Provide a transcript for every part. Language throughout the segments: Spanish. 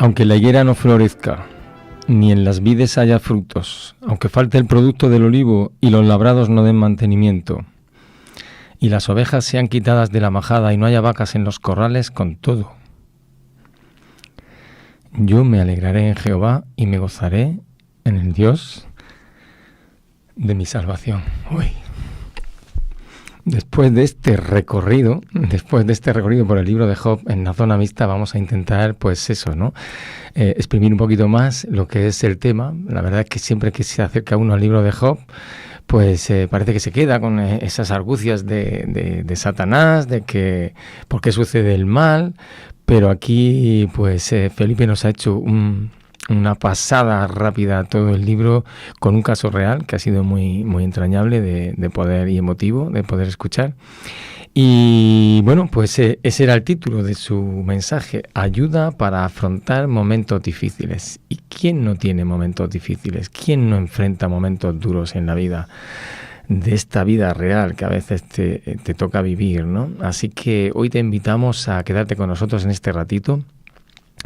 Aunque la higuera no florezca, ni en las vides haya frutos, aunque falte el producto del olivo y los labrados no den mantenimiento, y las ovejas sean quitadas de la majada y no haya vacas en los corrales, con todo, yo me alegraré en Jehová y me gozaré en el Dios de mi salvación. Uy. Después de este recorrido por el libro de Job en la zona mixta, vamos a intentar, pues eso, ¿no? Exprimir un poquito más lo que es el tema. La verdad es que siempre que se acerca uno al libro de Job, pues parece que se queda con esas argucias de Satanás, de que por qué sucede el mal, pero aquí, pues Felipe nos ha hecho una pasada rápida a todo el libro con un caso real que ha sido muy, muy entrañable de poder y emotivo de poder escuchar. Y bueno, pues ese era el título de su mensaje: ayuda para afrontar momentos difíciles. ¿Y quién no tiene momentos difíciles? ¿Quién no enfrenta momentos duros en la vida? De esta vida real que a veces te toca vivir, ¿no? Así que hoy te invitamos a quedarte con nosotros en este ratito,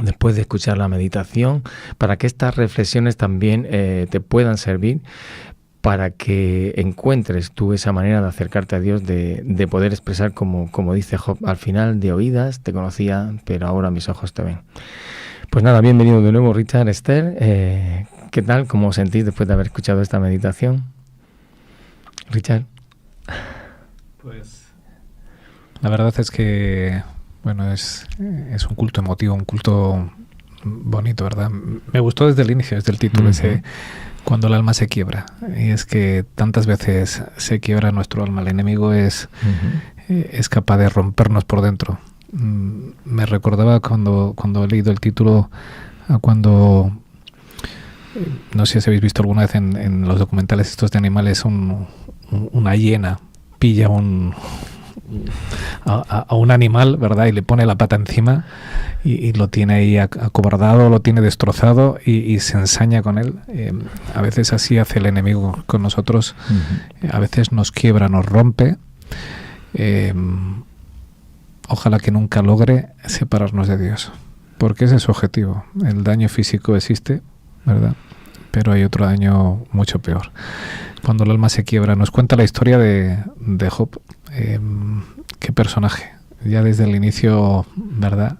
después de escuchar la meditación, para que estas reflexiones también te puedan servir para que encuentres tú esa manera de acercarte a Dios, de poder expresar, como dice Job, al final: de oídas te conocía, pero ahora mis ojos te ven. Pues nada, bienvenido de nuevo, Richard, Esther. ¿Qué tal? ¿Cómo os sentís después de haber escuchado esta meditación? Richard. Pues la verdad es que, bueno, es un culto emotivo, un culto bonito, ¿verdad? Me gustó desde el inicio, desde el título, ese cuando el alma se quiebra. Y es que tantas veces se quiebra nuestro alma. El enemigo es capaz de rompernos por dentro. Me recordaba cuando he leído el título, cuando, no sé si habéis visto alguna vez en los documentales estos de animales, una hiena pilla a un animal, ¿verdad? Y le pone la pata encima y lo tiene ahí acobardado, lo tiene destrozado y se ensaña con él. A veces así hace el enemigo con nosotros. A veces nos quiebra, nos rompe. Ojalá que nunca logre separarnos de Dios, porque ese es su objetivo. El daño físico existe, ¿verdad? Pero hay otro daño mucho peor. Cuando el alma se quiebra. Nos cuenta la historia de Job. Qué personaje. Ya desde el inicio, ¿verdad?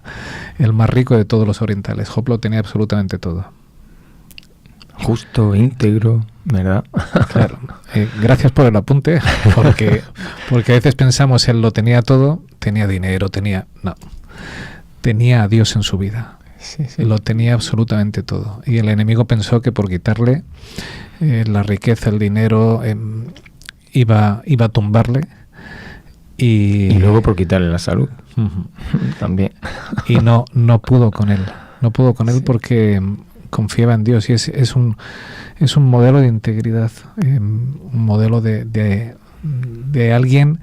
El más rico de todos los orientales. Job lo tenía absolutamente todo. Justo, íntegro, ¿verdad? Claro. Gracias por el apunte, porque a veces pensamos él lo tenía todo, tenía dinero, no. Tenía a Dios en su vida. Sí. Lo tenía absolutamente todo. Y el enemigo pensó que por quitarle la riqueza, el dinero, iba a tumbarle. Y luego por quitarle la salud. También. Y no pudo con él. No pudo con él porque confiaba en Dios. Y es un modelo de integridad. Un modelo de alguien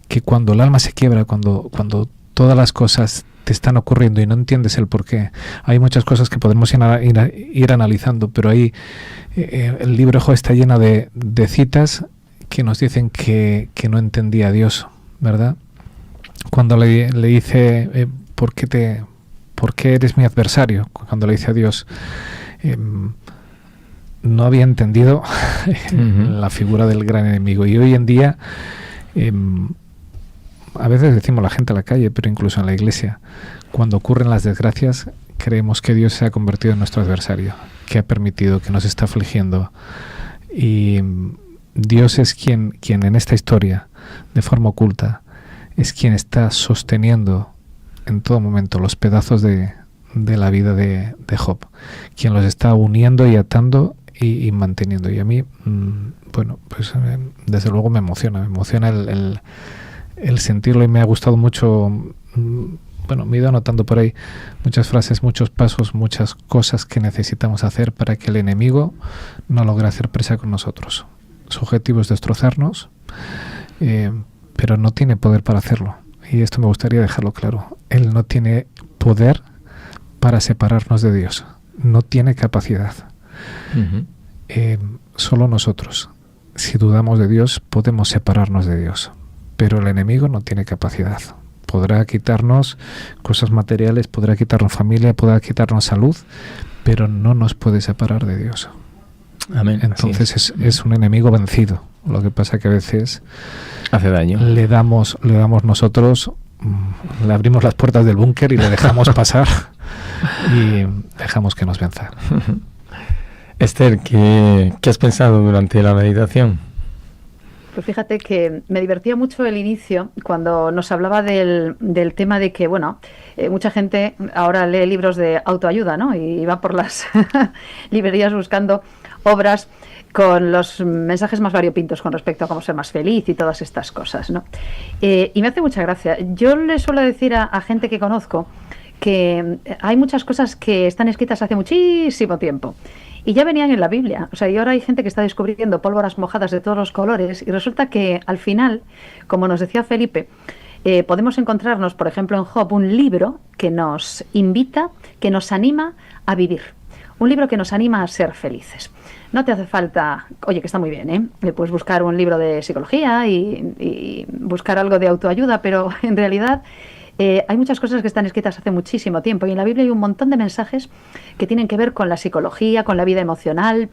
que cuando el alma se quiebra, cuando todas las cosas te están ocurriendo y no entiendes el por qué. Hay muchas cosas que podemos ir analizando, pero ahí el libro Job está lleno de citas que nos dicen que no entendía a Dios, ¿verdad? Cuando le dice ¿por qué eres mi adversario? Cuando le dice a Dios, no había entendido la figura del gran enemigo. Y hoy en día a veces decimos la gente a la calle, pero incluso en la iglesia, cuando ocurren las desgracias, creemos que Dios se ha convertido en nuestro adversario, que ha permitido, que nos está afligiendo. Y Dios es quien en esta historia, de forma oculta, es quien está sosteniendo en todo momento los pedazos de la vida de Job, quien los está uniendo y atando y manteniendo. Y a mí, bueno, pues desde luego me emociona el sentirlo, y me ha gustado mucho. Bueno, me he ido anotando por ahí muchas frases, muchos pasos, muchas cosas que necesitamos hacer para que el enemigo no logre hacer presa con nosotros. Su objetivo es destrozarnos, pero no tiene poder para hacerlo. Y esto me gustaría dejarlo claro. Él no tiene poder para separarnos de Dios. No tiene capacidad. Solo nosotros, si dudamos de Dios, podemos separarnos de Dios. Pero el enemigo no tiene capacidad. podrá quitarnos cosas materiales, podrá quitarnos familia, podrá quitarnos salud, pero no nos puede separar de Dios. Amén. Entonces es un enemigo vencido. Lo que pasa que a veces hace daño. Le damos nosotros, le abrimos las puertas del búnker y le dejamos pasar y dejamos que nos venza. Esther, ¿qué has pensado durante la meditación? Pues fíjate que me divertía mucho el inicio cuando nos hablaba del tema de que, bueno, mucha gente ahora lee libros de autoayuda, ¿no? Y va por las librerías buscando obras con los mensajes más variopintos con respecto a cómo ser más feliz y todas estas cosas, ¿no? Y me hace mucha gracia. Yo le suelo decir a gente que conozco que hay muchas cosas que están escritas hace muchísimo tiempo y ya venían en la Biblia. O sea, y ahora hay gente que está descubriendo pólvoras mojadas de todos los colores y resulta que al final, como nos decía Felipe, podemos encontrarnos, por ejemplo, en Job, un libro que nos invita, que nos anima a vivir. Un libro que nos anima a ser felices. No te hace falta, oye, que está muy bien, ¿eh? Puedes buscar un libro de psicología y buscar algo de autoayuda, pero en realidad hay muchas cosas que están escritas hace muchísimo tiempo y en la Biblia hay un montón de mensajes que tienen que ver con la psicología, con la vida emocional,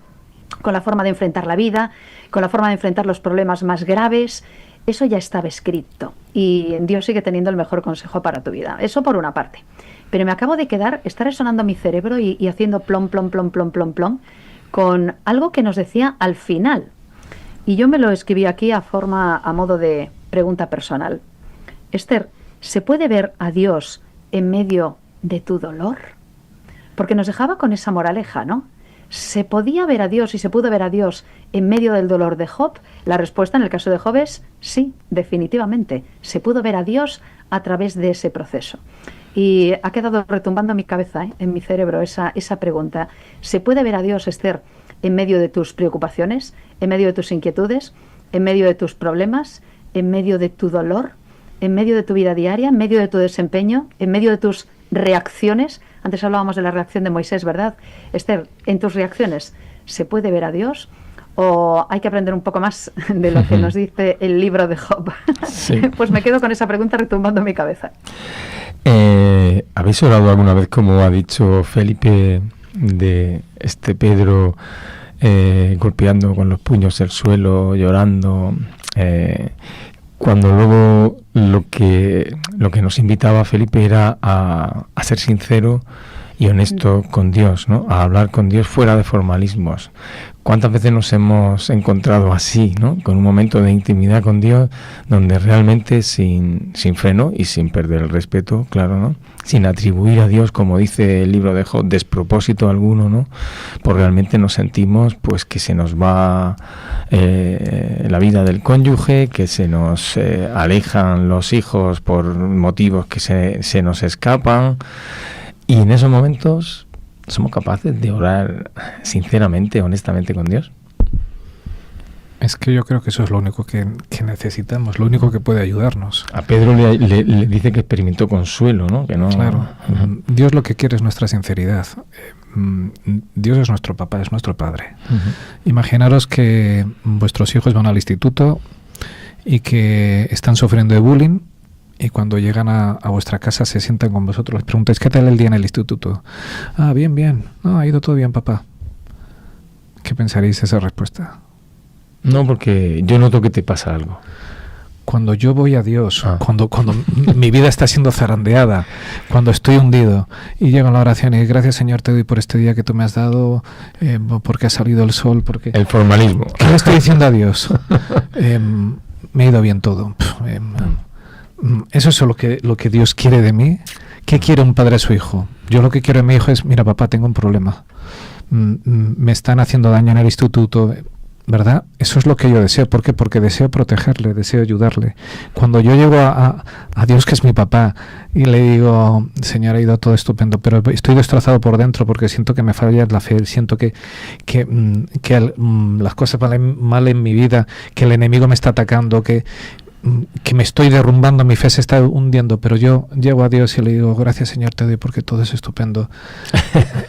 con la forma de enfrentar la vida, con la forma de enfrentar los problemas más graves. Eso ya estaba escrito y Dios sigue teniendo el mejor consejo para tu vida. Eso por una parte. Pero me acabo de está resonando mi cerebro y haciendo plom, plom, plom, plom, plom, plom, con algo que nos decía al final. Y yo me lo escribí aquí a modo de pregunta personal. Esther, ¿se puede ver a Dios en medio de tu dolor? Porque nos dejaba con esa moraleja, ¿no? ¿Se podía ver a Dios y se pudo ver a Dios en medio del dolor de Job? La respuesta en el caso de Job es sí, definitivamente. Se pudo ver a Dios a través de ese proceso. Y ha quedado retumbando en mi cabeza, en mi cerebro, esa pregunta. ¿Se puede ver a Dios, Esther, en medio de tus preocupaciones, en medio de tus inquietudes, en medio de tus problemas, en medio de tu dolor, en medio de tu vida diaria, en medio de tu desempeño, en medio de tus reacciones? Antes hablábamos de la reacción de Moisés, ¿verdad? Esther, en tus reacciones, ¿se puede ver a Dios? ¿O hay que aprender un poco más de lo que nos dice el libro de Job? Sí. Pues me quedo con esa pregunta retumbando en mi cabeza. ¿Habéis orado alguna vez, como ha dicho Felipe, de Pedro golpeando con los puños el suelo, llorando? Cuando luego lo que nos invitaba Felipe era a ser sincero y honesto con Dios, ¿no? A hablar con Dios fuera de formalismos. ¿Cuántas veces nos hemos encontrado así, ¿no? Con un momento de intimidad con Dios donde realmente sin freno y sin perder el respeto, claro, ¿no? Sin atribuir a Dios, como dice el libro de Job, despropósito alguno, ¿no? Pues realmente nos sentimos pues que se nos va la vida del cónyuge, que se nos alejan los hijos por motivos que se nos escapan. Y en esos momentos, ¿somos capaces de orar sinceramente, honestamente con Dios? Es que yo creo que eso es lo único que necesitamos, lo único que puede ayudarnos. A Pedro le dice que experimentó consuelo, ¿no? Que no. Claro. Uh-huh. Dios lo que quiere es nuestra sinceridad. Dios es nuestro papá, es nuestro padre. Uh-huh. Imaginaros que vuestros hijos van al instituto y que están sufriendo de bullying. Y cuando llegan a vuestra casa se sientan con vosotros, les preguntáis ¿qué tal el día en el instituto? Ah, bien, bien. No, ha ido todo bien, papá. ¿Qué pensaréis de esa respuesta? No, porque yo noto que te pasa algo. Cuando yo voy a Dios, cuando mi vida está siendo zarandeada, cuando estoy hundido y llego a la oración y gracias Señor te doy por este día que tú me has dado, porque ha salido el sol, porque... El formalismo. ¿Qué le estoy diciendo a Dios? Me ha ido bien todo. Eso es lo que Dios quiere de mí. ¿Qué quiere un padre a su hijo? Yo lo que quiero de mi hijo es, mira papá, tengo un problema. Me están haciendo daño en el instituto, ¿verdad? Eso es lo que yo deseo. ¿Por qué? Porque deseo protegerle, deseo ayudarle. Cuando yo llego a Dios, que es mi papá, y le digo, Señor, ha ido todo estupendo, pero estoy destrozado por dentro porque siento que me falla la fe, siento que las cosas van mal en mi vida, que el enemigo me está atacando, que me estoy derrumbando, mi fe se está hundiendo, pero yo llego a Dios y le digo, gracias Señor te doy porque todo es estupendo.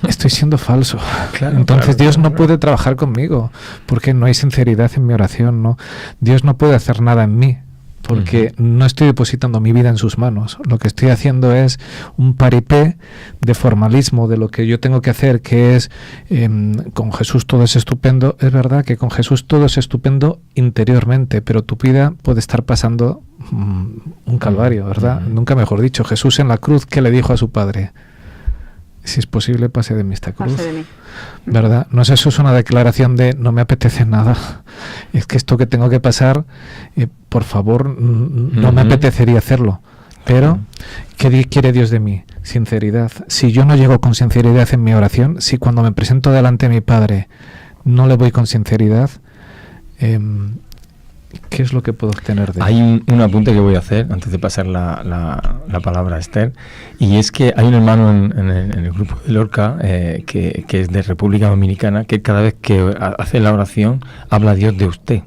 Estoy siendo falso. Claro, entonces Dios no puede trabajar conmigo porque no hay sinceridad en mi oración, ¿no? Dios no puede hacer nada en mí porque no estoy depositando mi vida en sus manos. Lo que estoy haciendo es un paripé de formalismo de lo que yo tengo que hacer, que es con Jesús todo es estupendo. Es verdad que con Jesús todo es estupendo interiormente, pero tu vida puede estar pasando un calvario, ¿verdad? Nunca mejor dicho. Jesús en la cruz, ¿qué le dijo a su Padre? Si es posible, pase de mí esta cruz. Pase de mí. ¿Verdad? No es eso, es una declaración de no me apetece nada. Es que esto que tengo que pasar, por favor, no me apetecería hacerlo. Pero, ¿qué quiere Dios de mí? Sinceridad. Si yo no llego con sinceridad en mi oración, si cuando me presento delante de mi Padre no le voy con sinceridad, ¿qué es lo que puedo obtener de él? Hay un apunte que voy a hacer antes de pasar la palabra a Esther, y es que hay un hermano en el grupo de Lorca que es de República Dominicana, que cada vez que hace la oración habla a Dios de usted.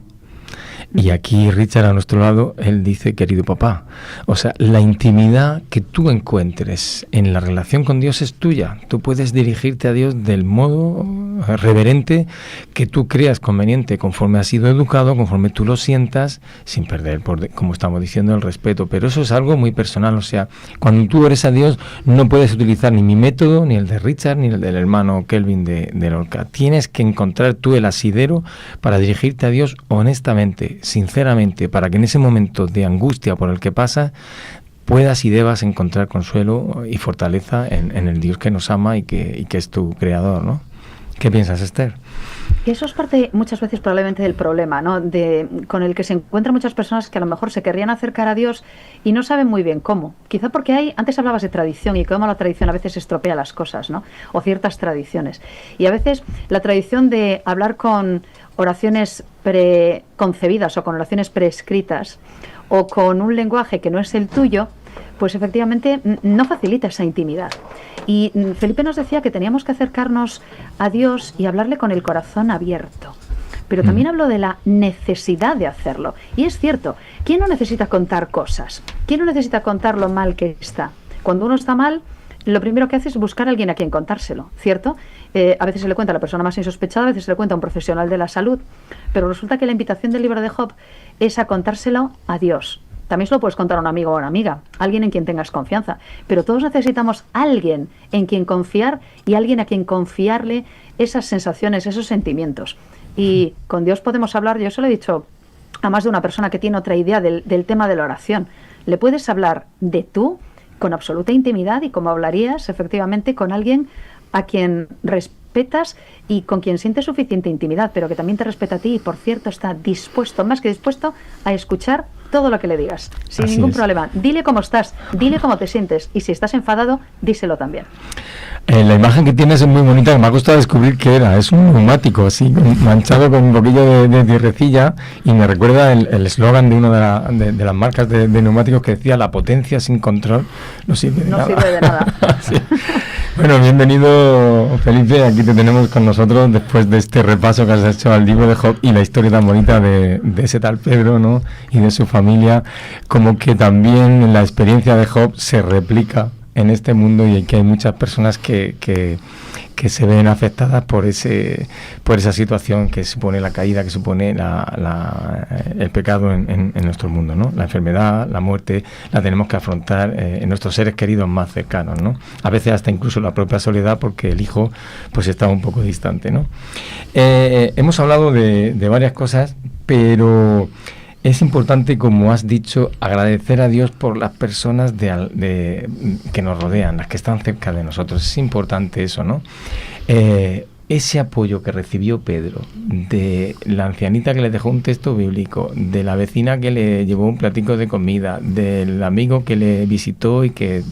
Y aquí Richard a nuestro lado, él dice querido papá. O sea, la intimidad que tú encuentres en la relación con Dios es tuya. Tú puedes dirigirte a Dios del modo reverente que tú creas conveniente, conforme has sido educado, conforme tú lo sientas, sin perder, como estamos diciendo, el respeto. Pero eso es algo muy personal. O sea, cuando tú eres a Dios, no puedes utilizar ni mi método, ni el de Richard, ni el del hermano Kelvin de Lorca. Tienes que encontrar tú el asidero para dirigirte a Dios honestamente, sinceramente, para que en ese momento de angustia por el que pasa puedas y debas encontrar consuelo y fortaleza en el Dios que nos ama y que es tu creador, ¿no? ¿Qué piensas, Esther? Eso es parte muchas veces probablemente del problema, ¿no? Con el que se encuentran muchas personas que a lo mejor se querrían acercar a Dios y no saben muy bien cómo. Quizá porque antes hablabas de tradición y cómo la tradición a veces estropea las cosas, ¿no? O ciertas tradiciones. Y a veces la tradición de hablar con oraciones preconcebidas o con oraciones preescritas o con un lenguaje que no es el tuyo, pues efectivamente no facilita esa intimidad. Y Felipe nos decía que teníamos que acercarnos a Dios y hablarle con el corazón abierto. Pero también habló de la necesidad de hacerlo. Y es cierto, ¿quién no necesita contar cosas? ¿Quién no necesita contar lo mal que está? Cuando uno está mal, lo primero que hace es buscar a alguien a quien contárselo, ¿cierto? A veces se le cuenta a la persona más insospechada, a veces se le cuenta a un profesional de la salud, pero resulta que la invitación del libro de Job es a contárselo a Dios. También se lo puedes contar a un amigo o a una amiga, alguien en quien tengas confianza, pero todos necesitamos alguien en quien confiar y alguien a quien confiarle esas sensaciones, esos sentimientos. Y con Dios podemos hablar, yo se lo he dicho a más de una persona que tiene otra idea del tema de la oración. Le puedes hablar de tú con absoluta intimidad y como hablarías efectivamente con alguien a quien respetas y con quien sientes suficiente intimidad, pero que también te respeta a ti y, por cierto, está dispuesto, más que dispuesto, a escuchar todo lo que le digas, sin ningún problema. Dile cómo estás, dile cómo te sientes y si estás enfadado, díselo también. La imagen que tienes es muy bonita, que me ha costado descubrir qué era. Es un neumático así, manchado con un poquillo de tierrecilla, y me recuerda el eslogan de una de las marcas de neumáticos que decía: la potencia sin control no sirve de nada. No sirve de nada. Sí. Bueno, bienvenido, Felipe. Aquí te tenemos con nosotros después de este repaso que has hecho al libro de Job y la historia tan bonita de ese tal Pedro, ¿no? Y de su familia, como que también la experiencia de Job se replica en este mundo y que hay muchas personas que se ven afectadas por esa situación que supone la caída, que supone el pecado en nuestro mundo, ¿no? La enfermedad, la muerte, la tenemos que afrontar en nuestros seres queridos más cercanos, ¿no? A veces hasta incluso la propia soledad, porque el hijo pues está un poco distante, ¿no? Hemos hablado de varias cosas, pero es importante, como has dicho, agradecer a Dios por las personas que nos rodean, las que están cerca de nosotros. Es importante eso, ¿no? Ese apoyo que recibió Pedro, de la ancianita que le dejó un texto bíblico, de la vecina que le llevó un platico de comida, del amigo que le visitó y que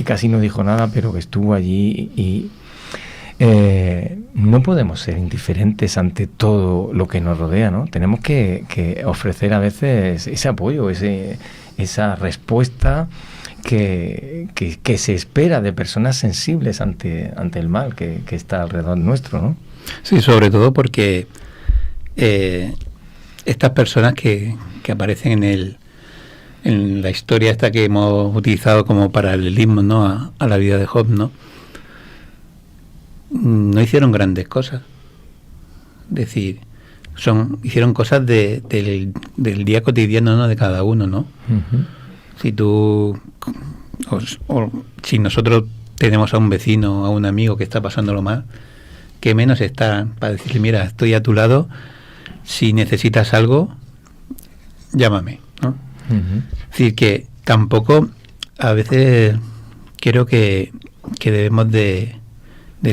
casi no dijo nada, pero que estuvo allí y... no podemos ser indiferentes ante todo lo que nos rodea, ¿no? Tenemos que ofrecer a veces ese apoyo, esa respuesta que se espera de personas sensibles ante el mal que está alrededor nuestro, ¿no? Sí, sobre todo porque estas personas que aparecen en la historia esta que hemos utilizado como paralelismo, ¿no? a la vida de Job, ¿no? No hicieron grandes cosas. Es decir, hicieron cosas del día cotidiano, ¿no? De cada uno, ¿no? Ujú. Si tú, o si nosotros tenemos a un vecino, a un amigo que está pasándolo mal, que menos está para decirle, mira, estoy a tu lado, si necesitas algo, llámame, ¿no? Ujú. Es decir, que tampoco a veces creo que debemos de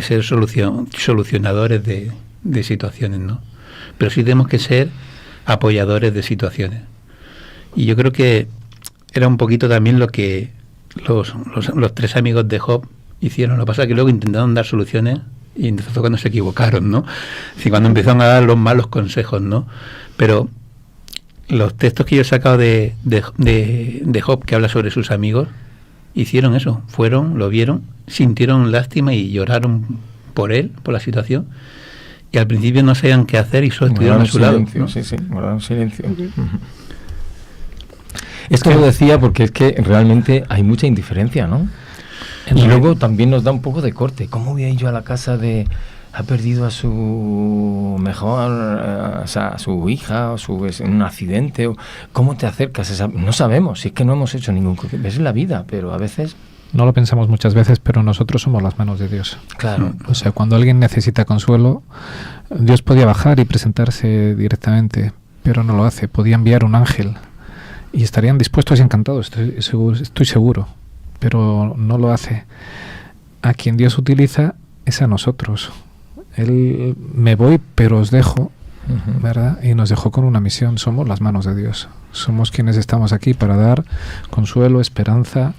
ser solucionadores de situaciones, ¿no? Pero sí tenemos que ser apoyadores de situaciones. Y yo creo que era un poquito también lo que los 3 amigos de Job hicieron. Lo que pasa es que luego intentaron dar soluciones y entonces fue cuando se equivocaron, ¿no? Es decir, cuando empezaron a dar los malos consejos, ¿no? Pero los textos que yo he sacado de Job, que habla sobre sus amigos, hicieron eso. Fueron, lo vieron, sintieron lástima y lloraron por él, por la situación. Y al principio no sabían qué hacer y solo estuvieron a su lado, ¿no? Sí, guardaron silencio. Ujú. Es que lo decía porque es que realmente hay mucha indiferencia, ¿no? Y luego también nos da un poco de corte. ¿Cómo voy a ir yo a la casa de... ha perdido a su mejor... o sea, a su hija, en un accidente? O, ¿cómo te acercas? No sabemos, si es que no hemos hecho ningún... Es la vida, pero a veces... No lo pensamos muchas veces, pero nosotros somos las manos de Dios. Claro. O sea, cuando alguien necesita consuelo, Dios podía bajar y presentarse directamente, pero no lo hace. Podía enviar un ángel y estarían dispuestos y encantados, estoy seguro, pero no lo hace. A quien Dios utiliza es a nosotros. Él, me voy, pero os dejo, ¿verdad? Y nos dejó con una misión. Somos las manos de Dios. Somos quienes estamos aquí para dar consuelo, esperanza,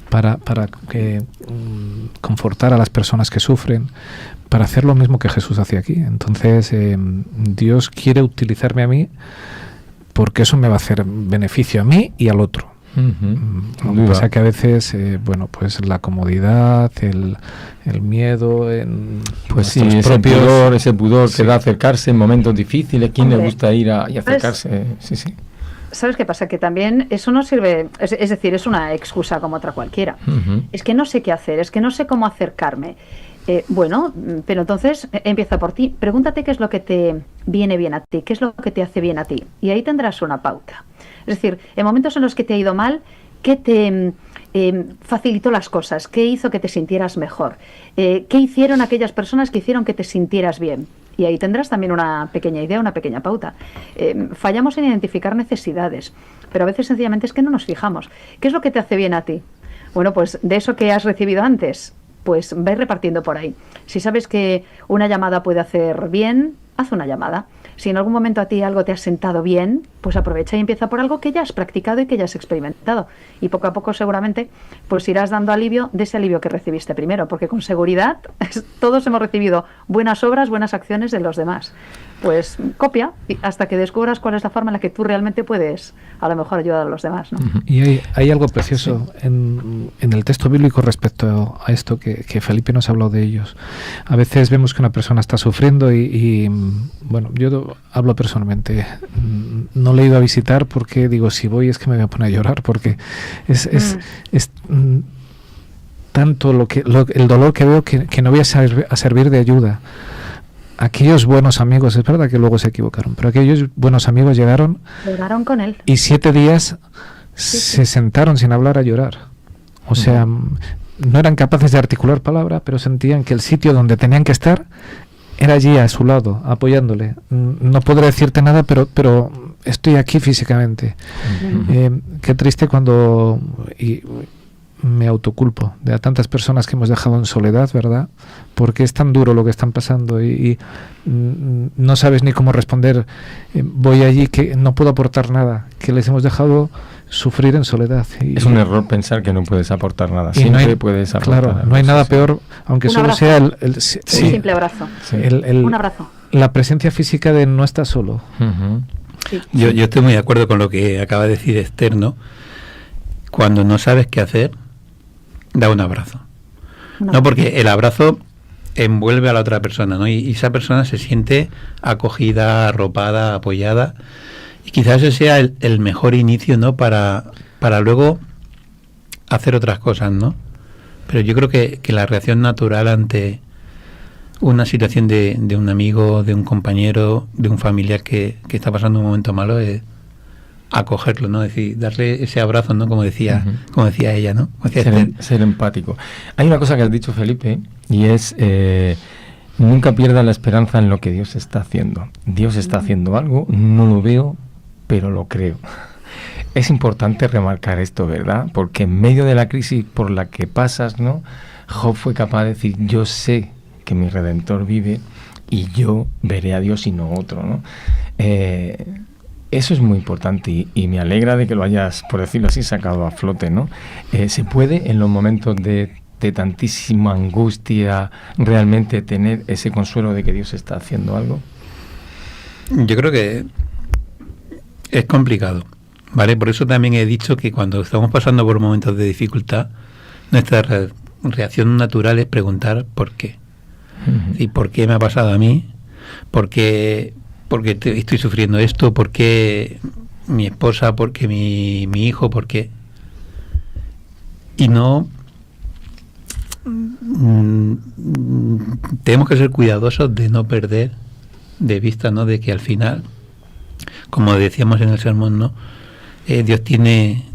para confortar a las personas que sufren, para hacer lo mismo que Jesús hacía aquí. Entonces, Dios quiere utilizarme a mí porque eso me va a hacer beneficio a mí y al otro. Lo que pasa que a veces, bueno, pues la comodidad, el miedo, pues sí, ese pudor que da acercarse en momentos difíciles. ¿Quién le gusta ir y acercarse? Sí. ¿Sabes qué pasa? Que también eso no sirve, es decir, es una excusa como otra cualquiera. Es que no sé qué hacer, es que no sé cómo acercarme. Bueno, pero entonces empieza por ti. Pregúntate qué es lo que te viene bien a ti, qué es lo que te hace bien a ti. Y ahí tendrás una pauta. Es decir, en momentos en los que te ha ido mal, ¿qué te facilitó las cosas? ¿Qué hizo que te sintieras mejor? ¿Qué hicieron aquellas personas que hicieron que te sintieras bien? Y ahí tendrás también una pequeña idea, una pequeña pauta. Fallamos en identificar necesidades, pero a veces sencillamente es que no nos fijamos. ¿Qué es lo que te hace bien a ti? Bueno, pues de eso que has recibido antes, pues vais repartiendo por ahí. Si sabes que una llamada puede hacer bien, haz una llamada. Si en algún momento a ti algo te ha sentado bien, pues aprovecha y empieza por algo que ya has practicado y que ya has experimentado. Y poco a poco seguramente pues irás dando alivio de ese alivio que recibiste primero, porque con seguridad todos hemos recibido buenas obras, buenas acciones de los demás. Pues copia hasta que descubras cuál es la forma en la que tú realmente puedes a lo mejor ayudar a los demás, ¿no? Y hay algo precioso en el texto bíblico respecto a esto que Felipe nos ha hablado de ellos. A veces vemos que una persona está sufriendo y bueno, yo hablo personalmente, no le he ido a visitar porque digo, si voy es que me voy a poner a llorar, porque es tanto el dolor que veo que no voy a servir de ayuda. Aquellos buenos amigos, es verdad que luego se equivocaron, pero aquellos buenos amigos llegaron con él y 7 días se sentaron sin hablar a llorar. O sea, no eran capaces de articular palabra, pero sentían que el sitio donde tenían que estar era allí a su lado, apoyándole. No podré decirte nada, pero estoy aquí físicamente. Qué triste cuando... me autoculpo de a tantas personas que hemos dejado en soledad, ¿verdad? Porque es tan duro lo que están pasando y no sabes ni cómo responder. Voy allí que no puedo aportar nada, que les hemos dejado sufrir en soledad. Es un error pensar que no puedes aportar nada. Siempre puedes aportar. Claro, no hay nada peor, aunque solo sea un simple abrazo. Un abrazo. La presencia física de no estar solo. Sí. Yo estoy muy de acuerdo con lo que acaba de decir Esther, ¿no? Cuando no sabes qué hacer, da un abrazo. No, porque el abrazo envuelve a la otra persona, ¿no? Y esa persona se siente acogida, arropada, apoyada. Y quizás ese sea el mejor inicio, ¿no? Para luego hacer otras cosas, ¿no? Pero yo creo que la reacción natural ante una situación de un amigo, de un compañero, de un familiar que está pasando un momento malo, es acogerlo, ¿no? Es decir, darle ese abrazo, ¿no? Como decía ella, ¿no? Como decía ser empático. Hay una cosa que has dicho, Felipe, y es nunca pierdas la esperanza en lo que Dios está haciendo. Dios está haciendo algo, no lo veo, pero lo creo. Es importante remarcar esto, ¿verdad? Porque en medio de la crisis por la que pasas, ¿no? Job fue capaz de decir, yo sé que mi Redentor vive y yo veré a Dios y no otro, ¿no? Eso es muy importante y me alegra de que lo hayas, por decirlo así, sacado a flote, ¿no? ¿Se puede en los momentos de tantísima angustia realmente tener ese consuelo de que Dios está haciendo algo? Yo creo que es complicado, ¿vale? Por eso también he dicho que cuando estamos pasando por momentos de dificultad, nuestra reacción natural es preguntar por qué. ¿Y por qué me ha pasado a mí? ¿Por qué estoy sufriendo esto? ¿Por qué mi esposa? ¿Por qué mi hijo? ¿Por qué? Y no... tenemos que ser cuidadosos de no perder de vista, ¿no? De que al final, como decíamos en el sermón, ¿no? Dios tiene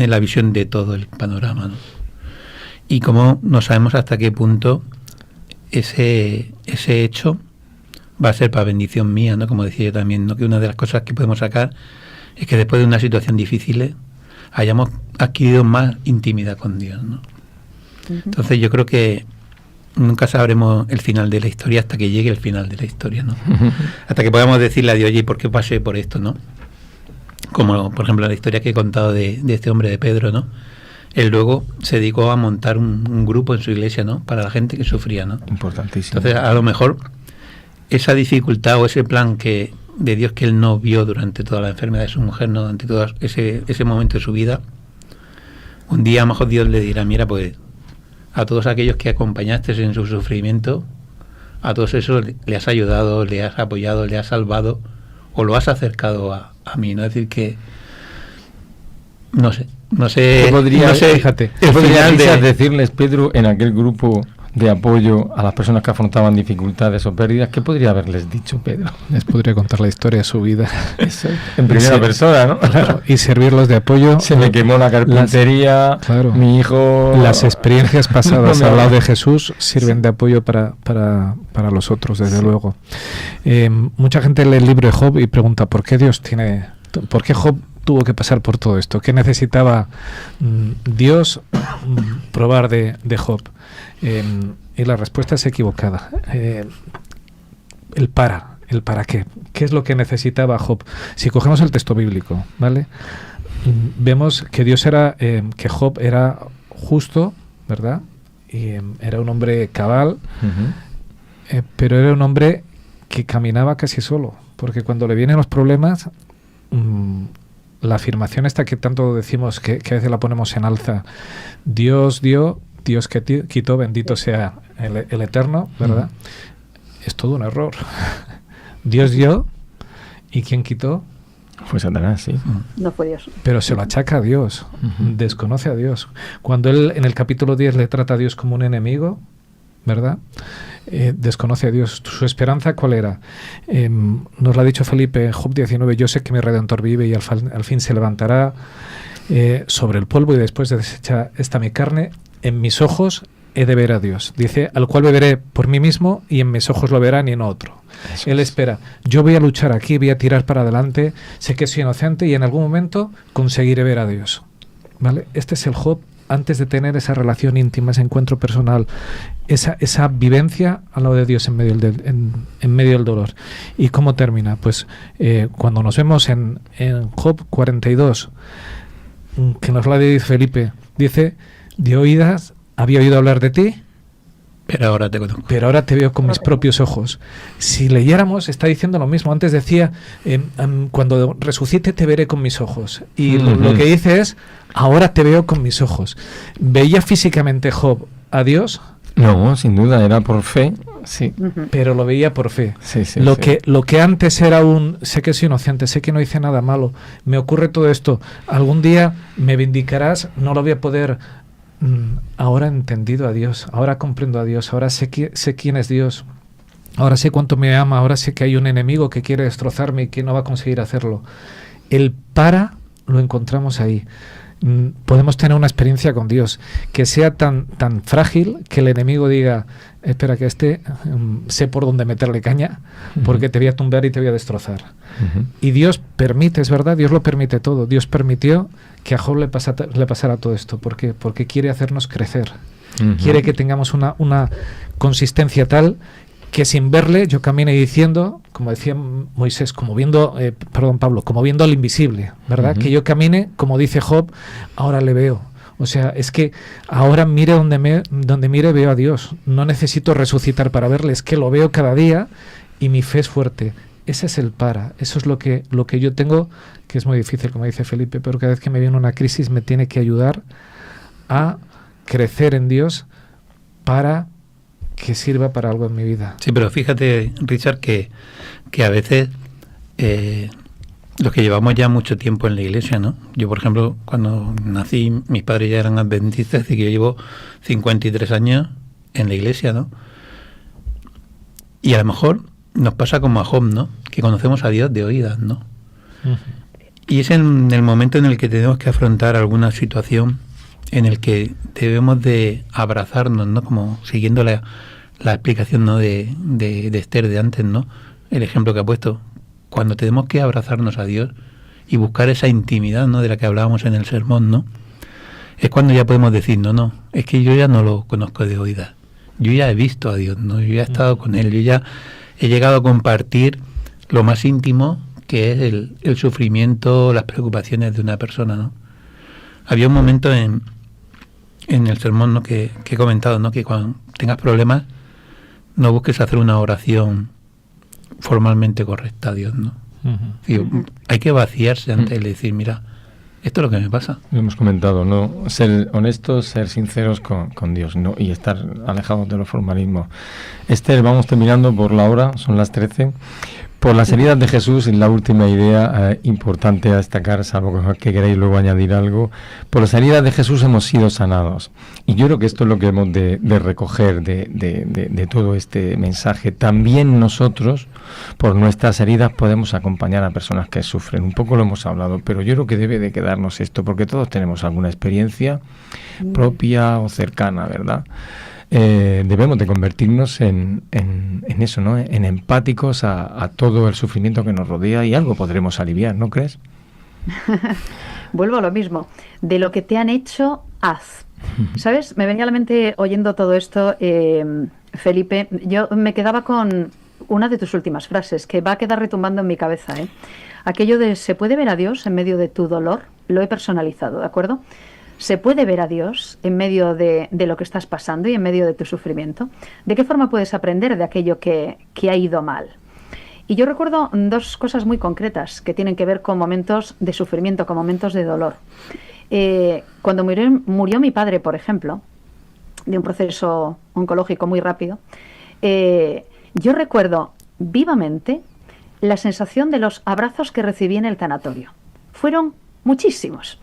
la visión de todo el panorama, ¿no? Y como no sabemos hasta qué punto ese hecho va a ser para bendición mía, ¿no? Como decía yo también, ¿no? Que una de las cosas que podemos sacar es que después de una situación difícil hayamos adquirido más intimidad con Dios, ¿no? Entonces yo creo que nunca sabremos el final de la historia hasta que llegue el final de la historia, ¿no? Hasta que podamos decirle a Dios, oye, ¿por qué pasé por esto, no? Como por ejemplo la historia que he contado de este hombre de Pedro, ¿no? Él luego se dedicó a montar un grupo en su iglesia, ¿no? Para la gente que sufría, ¿no? Importantísimo. Entonces, a lo mejor esa dificultad o ese plan de Dios que él no vio durante toda la enfermedad de su mujer, ¿no? Durante todo ese momento de su vida, un día a lo mejor Dios le dirá, mira, pues a todos aquellos que acompañaste en su sufrimiento, a todos esos le has ayudado, le has apoyado, le has salvado o lo has acercado a mí, ¿no? Es decir que no sé, fíjate, ¿qué podrías decirles, Pedro, en aquel grupo de apoyo a las personas que afrontaban dificultades o pérdidas? ¿Qué podría haberles dicho, Pedro? Les podría contar la historia de su vida. Eso, en primera persona, ¿no? Claro, y servirlos de apoyo. Se me quemó la carpintería, claro, mi hijo... Las experiencias pasadas al lado de Jesús sirven de apoyo para los otros, desde luego. Mucha gente lee el libro de Job y pregunta, ¿por qué Job tuvo que pasar por todo esto? ¿Qué necesitaba Dios probar de Job? Y la respuesta es equivocada. El para qué. ¿Qué es lo que necesitaba Job? Si cogemos el texto bíblico, ¿vale? Vemos que que Job era justo, ¿verdad? Y era un hombre cabal, pero era un hombre que caminaba casi solo, porque cuando le vienen los problemas, la afirmación esta que tanto decimos, que a veces la ponemos en alza, Dios dio, Dios quitó, bendito sea el Eterno, ¿verdad? Es todo un error. Dios dio, ¿y quién quitó? Fue Satanás, sí. No fue Dios. Pero se lo achaca a Dios, desconoce a Dios. Cuando él en el capítulo 10 le trata a Dios como un enemigo, ¿verdad? Desconoce a Dios. ¿Su esperanza cuál era? Nos lo ha dicho Felipe, Job 19, yo sé que mi Redentor vive y al fin se levantará sobre el polvo y después de desechar esta mi carne, en mis ojos he de ver a Dios. Dice, al cual beberé por mí mismo y en mis ojos lo verán y no otro. Eso Él espera, yo voy a luchar aquí, voy a tirar para adelante, sé que soy inocente y en algún momento conseguiré ver a Dios. ¿Vale? Este es el Job antes de tener esa relación íntima, ese encuentro personal, esa vivencia al lado de Dios en medio del dolor. ¿Y cómo termina? Pues cuando nos vemos en Job 42, que nos la dice Felipe, dice, de oídas había oído hablar de ti, pero ahora te conozco. Pero ahora te veo con mis propios ojos. Si leyéramos, está diciendo lo mismo. Antes decía, cuando resucite te veré con mis ojos. Y lo que dice es, ahora te veo con mis ojos. ¿Veía físicamente Job a Dios? No, sin duda, era por fe, sí. Pero lo veía por fe. Sí, Lo que antes era sé que soy inocente, sé que no hice nada malo, me ocurre todo esto, algún día me vindicarás, no lo voy a poder... Ahora he entendido a Dios, ahora comprendo a Dios, ahora sé quién es Dios. ahora sé cuánto me ama, ahora sé que hay un enemigo que quiere destrozarme y que no va a conseguir hacerlo. El para lo encontramos ahí. Podemos tener una experiencia con Dios que sea tan frágil que el enemigo diga, espera que sé por dónde meterle caña, porque te voy a tumbar y te voy a destrozar. Y Dios permite, es verdad, Dios lo permite todo. Dios permitió que a Job le pasara todo esto. ¿Por qué? Porque quiere hacernos crecer. Quiere que tengamos una consistencia tal que sin verle yo camine diciendo, como decía Moisés, como viendo al invisible, ¿verdad? Que yo camine, como dice Job, ahora le veo. O sea, es que ahora mire donde mire veo a Dios. No necesito resucitar para verle, es que lo veo cada día y mi fe es fuerte. Ese es el para. Eso es lo que yo tengo, que es muy difícil, como dice Felipe, pero cada vez que me viene una crisis me tiene que ayudar a crecer en Dios para que sirva para algo en mi vida. Sí, pero fíjate, Richard, que a veces los que llevamos ya mucho tiempo en la iglesia, ¿no? Yo, por ejemplo, cuando nací, mis padres ya eran adventistas, así que yo llevo 53 años en la iglesia, ¿no? Y a lo mejor nos pasa como a Job, ¿no? Que conocemos a Dios de oídas, ¿no? Y es en el momento en el que tenemos que afrontar alguna situación en el que debemos de abrazarnos, ¿no? Como siguiendo la explicación, ¿no? de Esther de antes, ¿no? El ejemplo que ha puesto. Cuando tenemos que abrazarnos a Dios y buscar esa intimidad, ¿no? De la que hablábamos en el sermón, ¿no? Es cuando ya podemos decir, no, es que yo ya no lo conozco de oídas. Yo ya he visto a Dios, ¿no? Yo ya he estado con Él, yo ya he llegado a compartir lo más íntimo que es el sufrimiento, las preocupaciones de una persona, ¿no? Había un momento en el sermón, ¿no? que he comentado, ¿no? Que cuando tengas problemas no busques hacer una oración formalmente correcta a Dios, ¿no? Hay que vaciarse antes de decir, mira, esto es lo que me pasa. Lo hemos comentado, ¿no? Ser honestos, ser sinceros con Dios, ¿no? Y estar alejados de los formalismos. Esther, vamos terminando por la hora, son las 13. Por las heridas de Jesús, la última idea importante a destacar, salvo que queráis luego añadir algo. Por las heridas de Jesús hemos sido sanados. Y yo creo que esto es lo que hemos de recoger de todo este mensaje. También nosotros, por nuestras heridas, podemos acompañar a personas que sufren. Un poco lo hemos hablado, pero yo creo que debe de quedarnos esto, porque todos tenemos alguna experiencia propia o cercana, ¿verdad? Debemos de convertirnos en eso, ¿no? En empáticos a todo el sufrimiento que nos rodea, y algo podremos aliviar, ¿no crees? Vuelvo a lo mismo. De lo que te han hecho, haz. ¿Sabes? Me venía a la mente oyendo todo esto, Felipe. Yo me quedaba con una de tus últimas frases, que va a quedar retumbando en mi cabeza, ¿eh? Aquello de ¿se puede ver a Dios en medio de tu dolor? Lo he personalizado, ¿de acuerdo? ¿Se puede ver a Dios en medio de lo que estás pasando y en medio de tu sufrimiento? ¿De qué forma puedes aprender de aquello que ha ido mal? Y yo recuerdo dos cosas muy concretas que tienen que ver con momentos de sufrimiento, con momentos de dolor. Cuando murió mi padre, por ejemplo, de un proceso oncológico muy rápido, yo recuerdo vivamente la sensación de los abrazos que recibí en el tanatorio. Fueron muchísimos.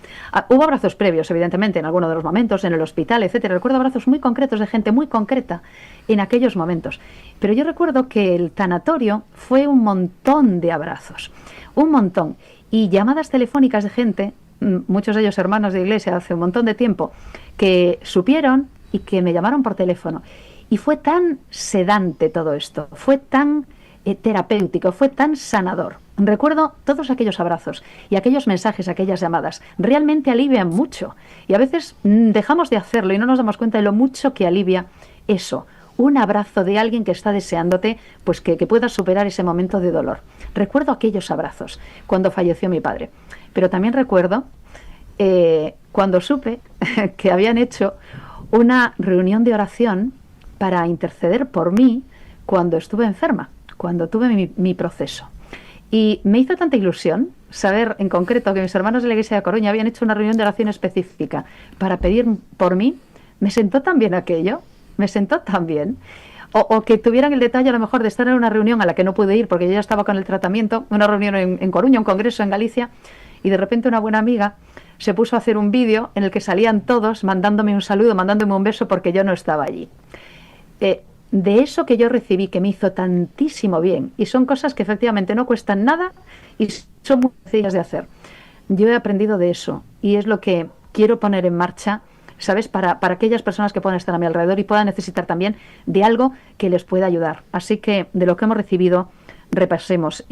Hubo abrazos previos, evidentemente, en alguno de los momentos, en el hospital, etcétera. Recuerdo abrazos muy concretos de gente muy concreta en aquellos momentos. Pero yo recuerdo que el tanatorio fue un montón de abrazos, un montón. Y llamadas telefónicas de gente, muchos de ellos hermanos de iglesia hace un montón de tiempo, que supieron y que me llamaron por teléfono. Y fue tan sedante todo esto, fue tan terapéutico, fue tan sanador. Recuerdo todos aquellos abrazos y aquellos mensajes, aquellas llamadas. Realmente alivian mucho. Y a veces dejamos de hacerlo y no nos damos cuenta de lo mucho que alivia eso. Un abrazo de alguien que está deseándote, pues que puedas superar ese momento de dolor. Recuerdo aquellos abrazos cuando falleció mi padre. Pero también recuerdo cuando supe que habían hecho una reunión de oración para interceder por mí cuando estuve enferma, cuando tuve mi proceso. Y me hizo tanta ilusión saber en concreto que mis hermanos de la Iglesia de Coruña habían hecho una reunión de oración específica para pedir por mí. Me sentó tan bien aquello, me sentó tan bien. O que tuvieran el detalle a lo mejor de estar en una reunión a la que no pude ir porque yo ya estaba con el tratamiento, una reunión en Coruña, un congreso en Galicia, y de repente una buena amiga se puso a hacer un vídeo en el que salían todos mandándome un saludo, mandándome un beso porque yo no estaba allí. de eso que yo recibí, que me hizo tantísimo bien. Y son cosas que efectivamente no cuestan nada y son muy sencillas de hacer. Yo he aprendido de eso y es lo que quiero poner en marcha, ¿sabes? Para aquellas personas que puedan estar a mi alrededor y puedan necesitar también de algo que les pueda ayudar. Así que de lo que hemos recibido, repasemos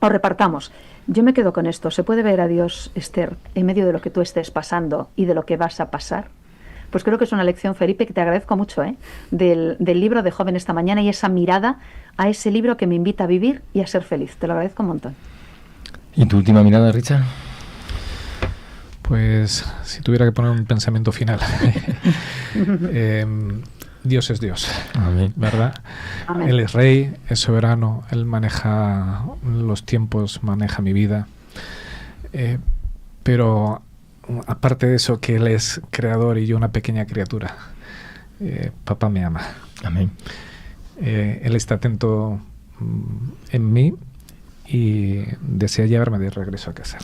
o repartamos. Yo me quedo con esto. ¿Se puede ver a Dios, Esther, en medio de lo que tú estés pasando y de lo que vas a pasar? Pues creo que es una lección, Felipe, que te agradezco mucho, del libro de Job esta mañana y esa mirada a ese libro que me invita a vivir y a ser feliz. Te lo agradezco un montón. ¿Y tu última mirada, Richard? Pues si tuviera que poner un pensamiento final, Dios es Dios, Amén. ¿verdad? Amén. Él es rey, es soberano, Él maneja los tiempos, maneja mi vida, pero aparte de eso, que Él es creador y yo una pequeña criatura, papá me ama. Amén. Él está atento en mí y desea llevarme de regreso a casa.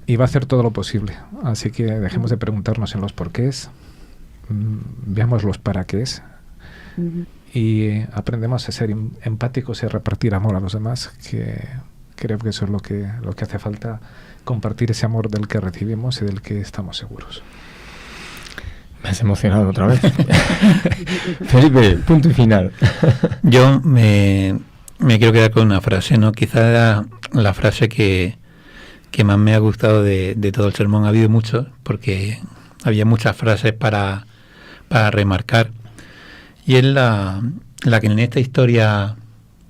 Y va a hacer todo lo posible. Así que dejemos de preguntarnos en los porqués, veamos los para qués y aprendemos a ser empáticos y a repartir amor a los demás, que creo que eso es lo que hace falta, compartir ese amor del que recibimos y del que estamos seguros. Me has emocionado otra vez. Felipe, punto y final. Yo me quiero quedar con una frase, ¿no? Quizá la frase que más me ha gustado de todo el sermón. Ha habido muchos, porque había muchas frases para remarcar. Y es la que en esta historia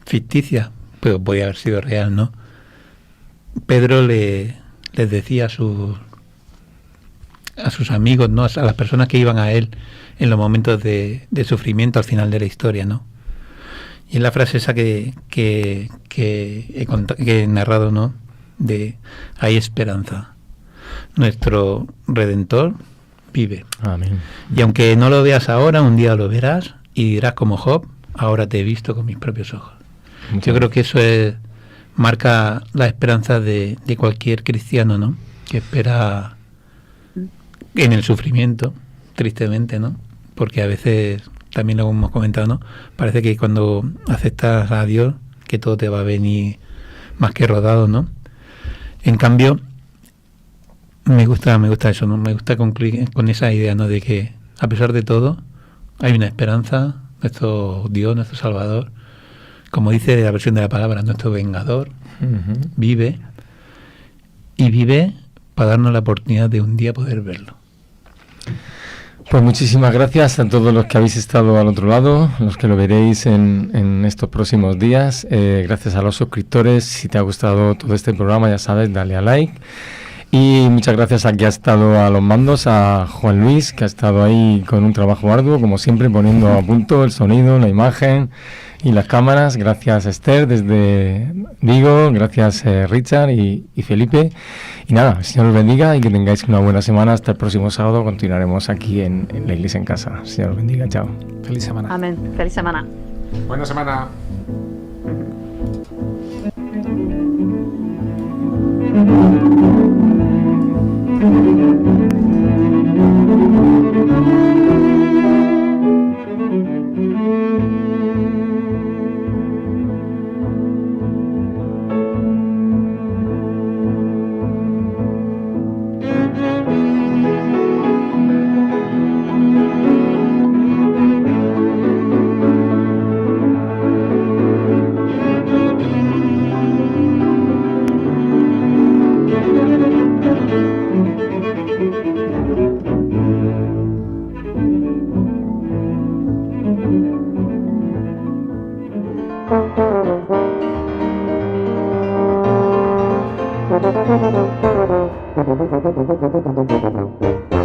ficticia, pues podía haber sido real, ¿no? Pedro les decía a sus amigos, ¿no? A las personas que iban a él en los momentos de sufrimiento al final de la historia, ¿no? Y es la frase esa que he narrado, ¿no? De hay esperanza. Nuestro Redentor vive. Amén. Y aunque no lo veas ahora, un día lo verás y dirás como Job, ahora te he visto con mis propios ojos. Yo creo que eso marca la esperanza de cualquier cristiano, ¿no? Que espera en el sufrimiento, tristemente, ¿no? Porque a veces, también lo hemos comentado, ¿no? Parece que cuando aceptas a Dios, que todo te va a venir más que rodado, ¿no? En cambio, me gusta eso, ¿no? Me gusta concluir con esa idea, ¿no? De que a pesar de todo hay una esperanza, nuestro Dios, nuestro Salvador, como dice la versión de la palabra, nuestro vengador, vive para darnos la oportunidad de un día poder verlo. Pues muchísimas gracias a todos los que habéis estado al otro lado, los que lo veréis en estos próximos días. Gracias a los suscriptores. Si te ha gustado todo este programa, ya sabes, dale a like. Y muchas gracias a quien ha estado a los mandos, a Juan Luis, que ha estado ahí con un trabajo arduo, como siempre, poniendo a punto el sonido, la imagen y las cámaras. Gracias, Esther, desde Vigo. Gracias, Richard y Felipe. Y nada, el Señor os bendiga y que tengáis una buena semana. Hasta el próximo sábado continuaremos aquí en la Iglesia en Casa. El Señor os bendiga. Chao. Feliz semana. Amén. Feliz semana. Buena semana. Thank you.